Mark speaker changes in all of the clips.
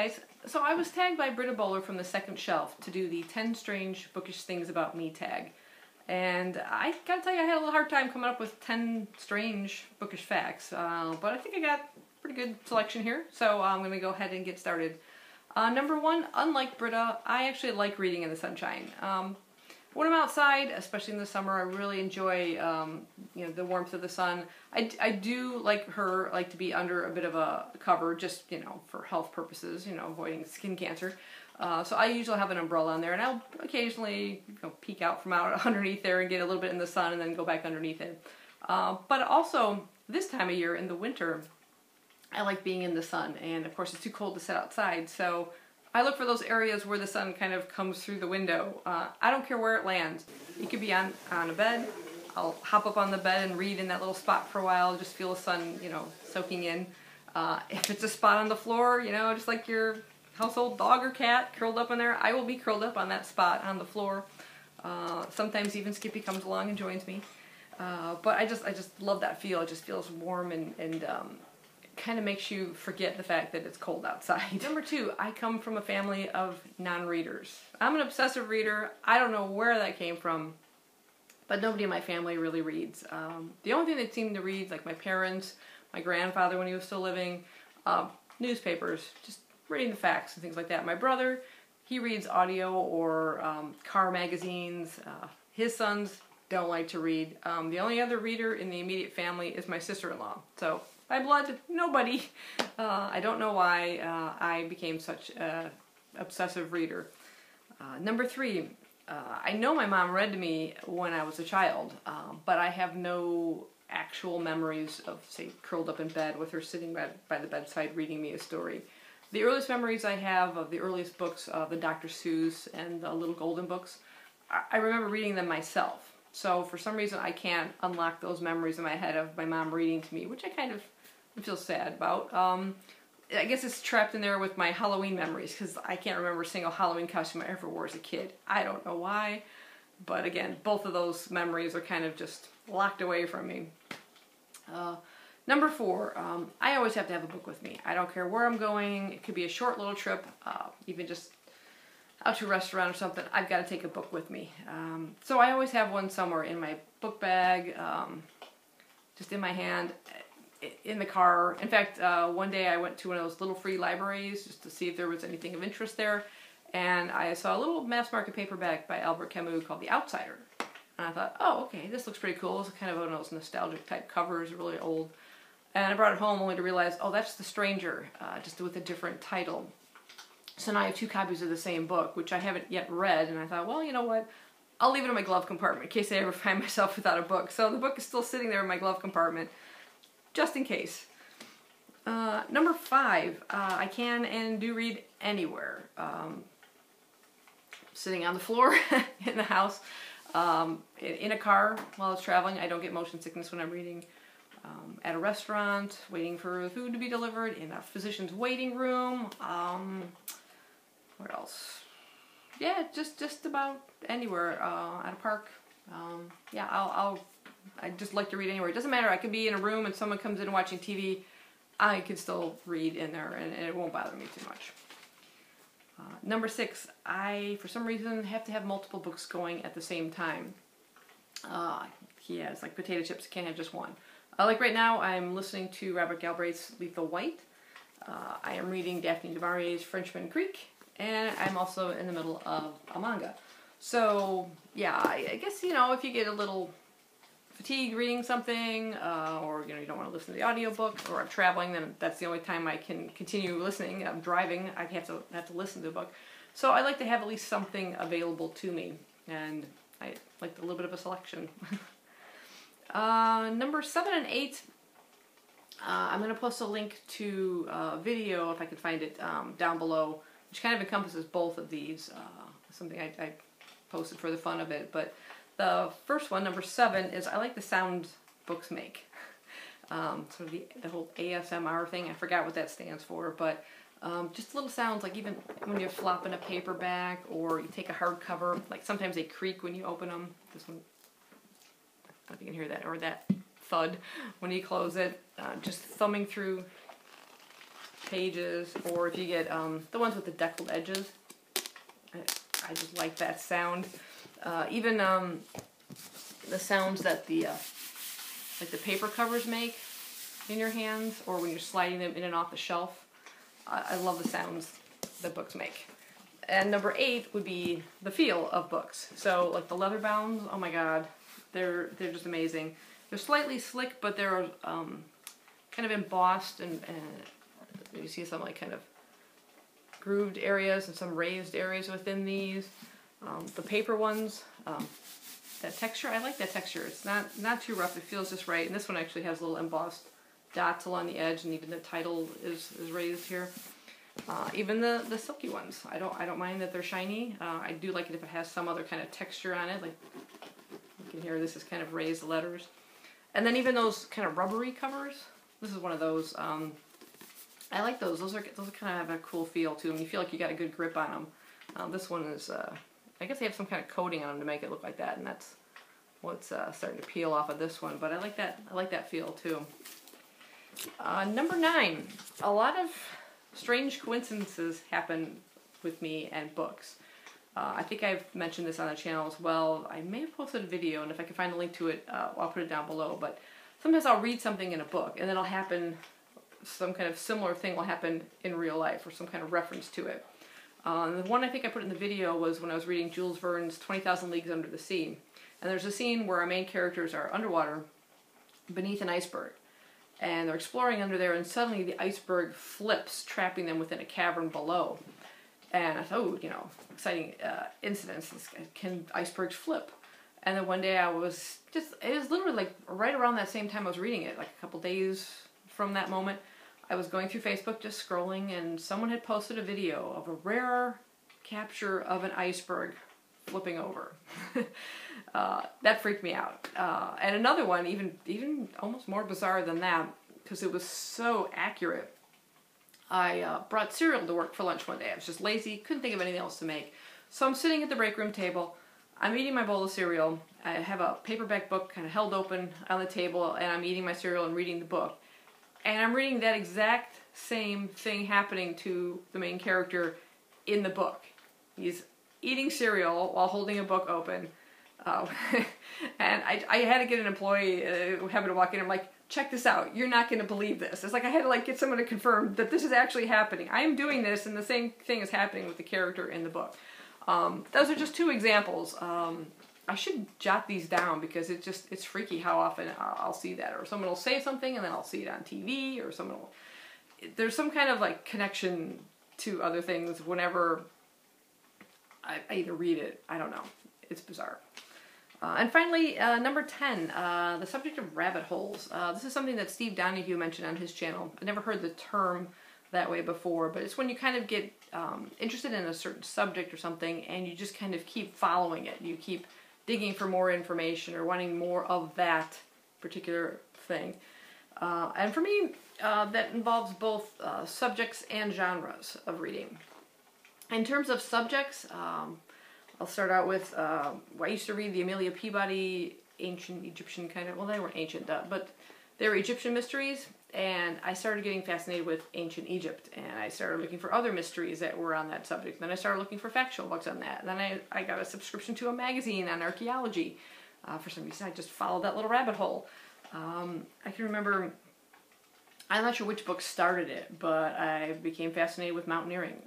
Speaker 1: guys, so I was tagged by Britta Bowler from the Second Shelf to do the 10 Strange Bookish Things About Me tag. And I gotta tell you, I had a little hard time coming up with 10 strange bookish facts, but I think I got a pretty good selection here, so I'm going to go ahead and get started. Number one, unlike Britta, I actually like reading in the sunshine. When I'm outside, especially in the summer, I really enjoy the warmth of the sun. I do like to be under a bit of a cover, just for health purposes, avoiding skin cancer. So I usually have an umbrella on there, and I'll occasionally peek out from out underneath there and get a little bit in the sun, and then go back underneath it. But also this time of year in the winter, I like being in the sun, and of course it's too cold to sit outside, so I look for those areas where the sun kind of comes through the window. I don't care where it lands. It could be on a bed. I'll hop up on the bed and read in that little spot for a while, just feel the sun, soaking in. If it's a spot on the floor, just like your household dog or cat curled up in there, I will be curled up on that spot on the floor. Sometimes even Skippy comes along and joins me. But I just love that feel. It just feels warm and kind of makes you forget the fact that it's cold outside. Number two, I come from a family of non-readers. I'm an obsessive reader. I don't know where that came from, but nobody in my family really reads. The only thing that seemed to read, like my parents, my grandfather when he was still living, newspapers, just reading the facts and things like that. My brother, he reads audio or car magazines. His sons don't like to read. The only other reader in the immediate family is my sister-in-law. So by blood, nobody. I don't know why I became such an obsessive reader. Number three, I know my mom read to me when I was a child, but I have no actual memories of, say, curled up in bed with her sitting by the bedside reading me a story. The earliest memories I have of the earliest books, the Dr. Seuss and the Little Golden books, I remember reading them myself. So for some reason I can't unlock those memories in my head of my mom reading to me, which I kind of feel sad about. I guess it's trapped in there with my Halloween memories, because I can't remember a single Halloween costume I ever wore as a kid. I don't know why, but again, both of those memories are kind of just locked away from me. Number four, I always have to have a book with me. I don't care where I'm going. It could be a short little trip, even just out to a restaurant or something. I've got to take a book with me. So I always have one somewhere in my book bag, just in my hand, in the car. In fact, one day I went to one of those little free libraries just to see if there was anything of interest there, and I saw a little mass market paperback by Albert Camus called The Outsider. And I thought, oh, okay, this looks pretty cool. It's kind of one of those nostalgic type covers, really old. And I brought it home only to realize, oh, that's The Stranger, just with a different title. So now I have two copies of the same book, which I haven't yet read, and I thought, well, you know what? I'll leave it in my glove compartment in case I ever find myself without a book. So the book is still sitting there in my glove compartment, just in case. Number five, I can and do read anywhere. Sitting on the floor in the house, in a car while I was traveling. I don't get motion sickness when I'm reading. At a restaurant, waiting for the food to be delivered, in a physician's waiting room. What else? Yeah, just about anywhere. At a park. Yeah, I just like to read anywhere. It doesn't matter. I could be in a room and someone comes in watching TV. I can still read in there, and it won't bother me too much. Number six, I, for some reason, have to have multiple books going at the same time. Yeah, it's like potato chips. Can't have just one. Like right now, I'm listening to Robert Galbraith's Lethal White. I am reading Daphne du Maurier's Frenchman Creek, and I'm also in the middle of a manga. So, yeah, I guess, if you get a little fatigued reading something, or, you don't want to listen to the audiobook, or I'm traveling, then that's the only time I can continue listening. I'm driving, I have to listen to a book. So I like to have at least something available to me, and I like a little bit of a selection. Number 7 and 8, I'm going to post a link to a video, if I can find it, down below, which kind of encompasses both of these. Something I posted for the fun of it. But the first one, number 7, is I like the sound books make. Sort of the whole ASMR thing. I forgot what that stands for, but just little sounds, like even when you're flopping a paperback or you take a hardcover, like sometimes they creak when you open them. This one, I don't know if you can hear that, or that thud when you close it. Just thumbing through pages, or if you get the ones with the deckled edges. I just like that sound. Even the sounds that the like the paper covers make in your hands, or when you're sliding them in and off the shelf. I love the sounds that books make. And number 8 would be the feel of books. So like the leather bounds, oh my god, they're just amazing. They're slightly slick, but they're kind of embossed, and you see some like kind of grooved areas and some raised areas within these. The paper ones, that texture, I like that texture. It's not too rough, it feels just right. And this one actually has little embossed dots along the edge, and even the title is raised here. Even the silky ones, I don't mind that they're shiny. I do like it if it has some other kind of texture on it, like you can hear this is kind of raised letters. And then even those kind of rubbery covers, this is one of those. I like those. Those kind of have a cool feel to them. You feel like you got a good grip on them. This one is, I guess they have some kind of coating on them to make it look like that, and that's what's starting to peel off of this one. But I like that feel too. Number 9, a lot of strange coincidences happen with me and books. I think I've mentioned this on the channel as well. I may have posted a video, and if I can find a link to it, I'll put it down below. But sometimes I'll read something in a book, and then it'll happen, some kind of similar thing will happen in real life, or some kind of reference to it. The one I think I put in the video was when I was reading Jules Verne's 20,000 Leagues Under the Sea. And there's a scene where our main characters are underwater beneath an iceberg. And they're exploring under there, and suddenly the iceberg flips, trapping them within a cavern below. And I thought, oh, you know, exciting incidents. Can icebergs flip? And then one day it was literally like right around that same time I was reading it, like a couple days from that moment. I was going through Facebook just scrolling, and someone had posted a video of a rare capture of an iceberg flipping over. That freaked me out. And another one, even almost more bizarre than that, because it was so accurate. I brought cereal to work for lunch one day. I was just lazy, couldn't think of anything else to make. So I'm sitting at the break room table, I'm eating my bowl of cereal, I have a paperback book kind of held open on the table, and I'm eating my cereal and reading the book. And I'm reading that exact same thing happening to the main character in the book. He's eating cereal while holding a book open. And I had to get an employee who happened to walk in. I'm like, check this out. You're not going to believe this. It's like I had to like get someone to confirm that this is actually happening. I am doing this, and the same thing is happening with the character in the book. Those are just 2 examples. I should jot these down because it's freaky how often I'll see that, or someone will say something and then I'll see it on TV, or there's some kind of like connection to other things whenever I either read it. I don't know. It's bizarre. And finally, number 10, the subject of rabbit holes. This is something that Steve Donahue mentioned on his channel. I never heard the term that way before, but it's when you kind of get interested in a certain subject or something, and you just kind of keep following it. You keep digging for more information or wanting more of that particular thing. And for me, that involves both subjects and genres of reading. In terms of subjects, I'll start out with, I used to read the Amelia Peabody ancient Egyptian kind of, well, they weren't ancient, but they were Egyptian mysteries, and I started getting fascinated with ancient Egypt, and I started looking for other mysteries that were on that subject. Then I started looking for factual books on that. And then I got a subscription to a magazine on archaeology. For some reason, I just followed that little rabbit hole. I can remember, I'm not sure which book started it, but I became fascinated with mountaineering.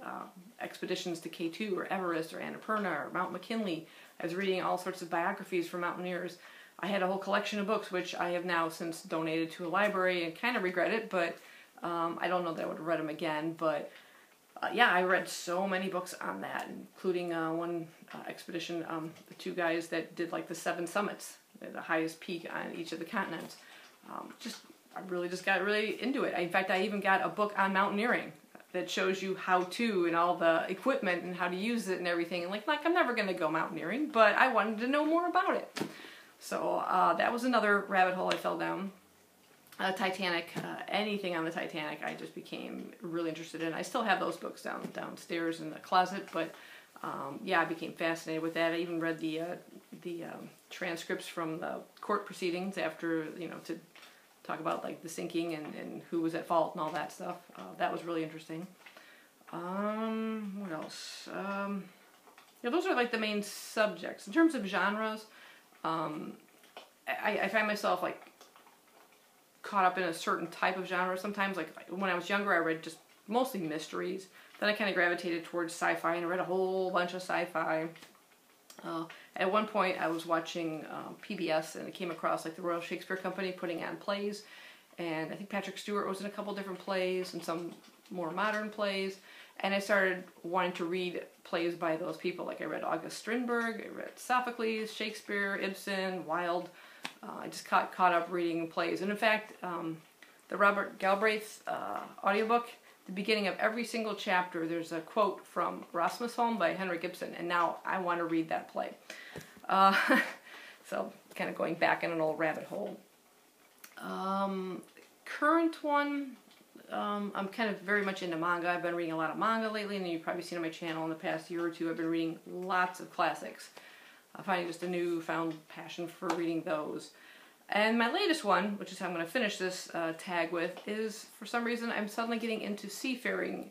Speaker 1: Expeditions to K2 or Everest or Annapurna or Mount McKinley. I was reading all sorts of biographies from mountaineers. I had a whole collection of books, which I have now since donated to a library and kind of regret it, but I don't know that I would have read them again. But yeah, I read so many books on that, including one expedition, the 2 guys that did like the 7 summits, the highest peak on each of the continents. I really just got really into it. In fact, I even got a book on mountaineering that shows you how to and all the equipment and how to use it and everything. And like I'm never going to go mountaineering, but I wanted to know more about it. So that was another rabbit hole I fell down. Titanic, anything on the Titanic, I just became really interested in. I still have those books downstairs in the closet, but yeah, I became fascinated with that. I even read the transcripts from the court proceedings after, you know, to talk about like the sinking and who was at fault and all that stuff. That was really interesting. What else? Yeah, those are like the main subjects. In terms of genres, I find myself like caught up in a certain type of genre sometimes. Like when I was younger, I read just mostly mysteries. Then I kind of gravitated towards sci-fi and read a whole bunch of sci-fi. At one point, I was watching PBS and I came across like the Royal Shakespeare Company putting on plays, and I think Patrick Stewart was in a couple different plays and some more modern plays. And I started wanting to read plays by those people. Like I read August Strindberg, I read Sophocles, Shakespeare, Ibsen, Wilde. I just caught up reading plays. And in fact, the Robert Galbraith audiobook, the beginning of every single chapter, there's a quote from Rasmusholm by Henrik Ibsen, and now I want to read that play. So kind of going back in an old rabbit hole. Current one, I'm kind of very much into manga. I've been reading a lot of manga lately, and you've probably seen on my channel in the past year or two, I've been reading lots of classics. I'm finding just a newfound passion for reading those. And my latest one, which is how I'm going to finish this tag with, is for some reason I'm suddenly getting into seafaring,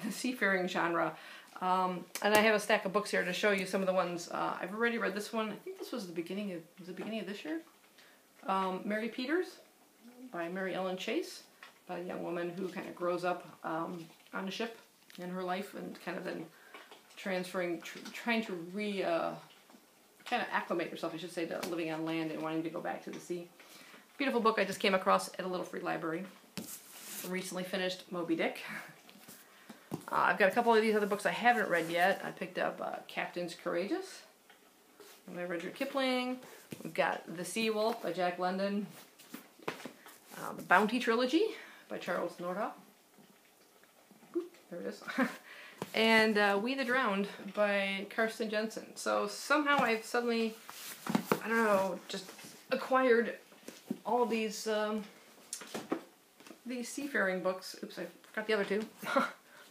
Speaker 1: the seafaring genre. And I have a stack of books here to show you some of the ones. I've already read this one. I think this was the beginning of this year. Mary Peters by Mary Ellen Chase, about a young woman who kind of grows up on a ship in her life and kind of then transferring, trying to kind of acclimate herself, I should say, to living on land and wanting to go back to the sea. Beautiful book I just came across at a little free library. Recently finished Moby Dick. I've got a couple of these other books I haven't read yet. I picked up Captains Courageous by Rudyard Kipling. We've got The Sea Wolf by Jack London. The Bounty Trilogy by Charles Nordhoff. Boop, there it is. And We the Drowned by Karsten Jensen. So somehow I've suddenly, I don't know, just acquired all of these seafaring books. Oops, I forgot the other two.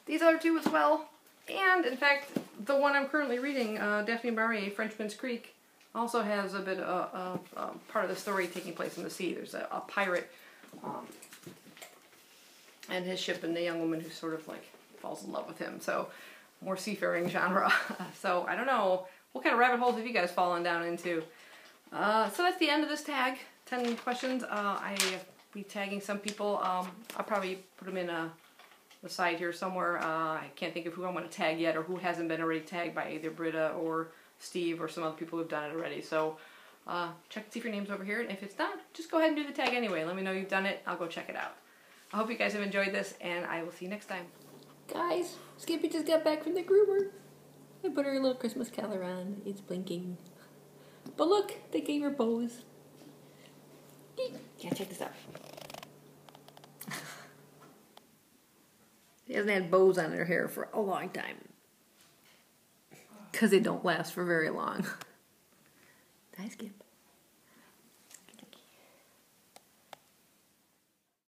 Speaker 1: These other two as well. And in fact, the one I'm currently reading, Daphne Maurier, Frenchman's Creek, also has a bit of part of the story taking place in the sea. There's a pirate and his ship and the young woman who sort of like falls in love with him. So more seafaring genre. So I don't know, what kind of rabbit holes have you guys fallen down into? So that's the end of this tag. 10 questions. I'll be tagging some people. I'll probably put them in the side here somewhere. I can't think of who I want to tag yet or who hasn't been already tagged by either Britta or Steve or some other people who've done it already. So check to see if your name's over here. And if it's not, just go ahead and do the tag anyway. Let me know you've done it. I'll go check it out. I hope you guys have enjoyed this, and I will see you next time. Guys, Skippy just got back from the groomer. I put her a little Christmas collar on. It's blinking. But look, they gave her bows. Yeah, check this out. She hasn't had bows on her hair for a long time. Because they don't last for very long. Hi, Skip.